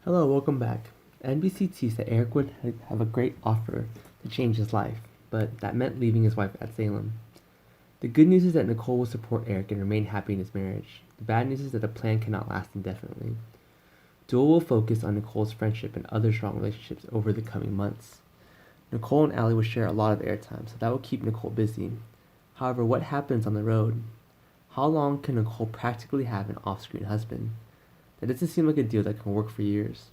Hello, welcome back. NBC teased that Eric would have a great offer to change his life, but that meant leaving his wife at Salem. The good news is that Nicole will support Eric and remain happy in his marriage. The bad news is that the plan cannot last indefinitely. Duel will focus on Nicole's friendship and other strong relationships over the coming months. Nicole and Allie will share a lot of airtime, so that will keep Nicole busy. However, what happens on the road? How long can Nicole practically have an off-screen husband? That doesn't seem like a deal that can work for years.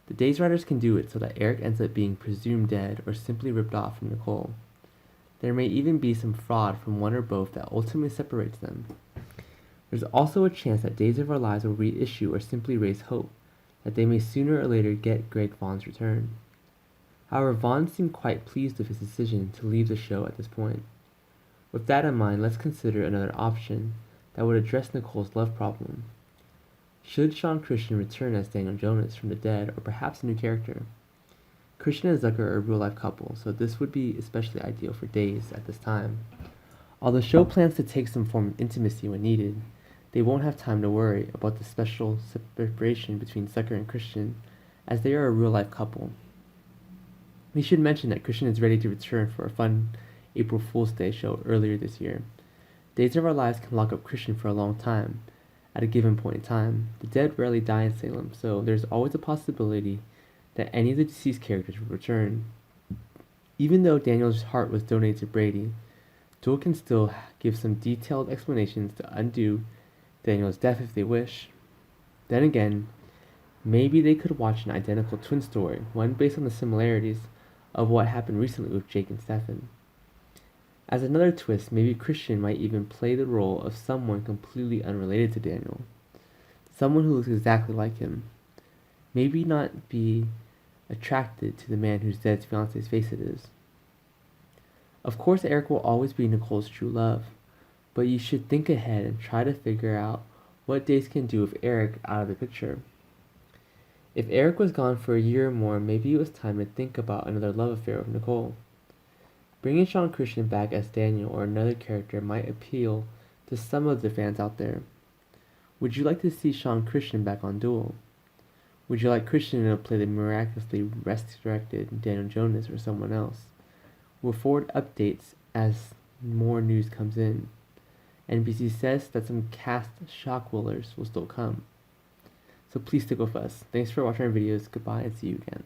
The Days writers can do it so that Eric ends up being presumed dead or simply ripped off from Nicole. There may even be some fraud from one or both that ultimately separates them. There's also a chance that Days of Our Lives will reissue or simply raise hope that they may sooner or later get Greg Vaughn's return. However, Vaughn seemed quite pleased with his decision to leave the show at this point. With that in mind, let's consider another option that would address Nicole's love problem. Should Sean Christian return as Daniel Jonas from the dead, or perhaps a new character? Christian and Zucker are a real-life couple, so this would be especially ideal for Days at this time. Although the show plans to take some form of intimacy when needed, they won't have time to worry about the special separation between Zucker and Christian, as they are a real-life couple. We should mention that Christian is ready to return for a fun April Fool's Day show earlier this year. Days of Our Lives can lock up Christian for a long time. At a given point in time, the dead rarely die in Salem, so there's always a possibility that any of the deceased characters will return. Even though Daniel's heart was donated to Brady, Duel can still give some detailed explanations to undo Daniel's death if they wish. Then again, maybe they could watch an identical twin story, one based on the similarities of what happened recently with Jake and Stefan. As another twist, maybe Christian might even play the role of someone completely unrelated to Daniel. Someone who looks exactly like him. Maybe not be attracted to the man whose dead fiance's face it is. Of course, Eric will always be Nicole's true love, but you should think ahead and try to figure out what Days can do with Eric out of the picture. If Eric was gone for a year or more, maybe it was time to think about another love affair with Nicole. Bringing Sean Christian back as Daniel or another character might appeal to some of the fans out there. Would you like to see Sean Christian back on Duel? Would you like Christian to play the miraculously resurrected Daniel Jonas or someone else? We'll forward updates as more news comes in. NBC says that some cast shock willers will still come. So please stick with us. Thanks for watching our videos. Goodbye and see you again.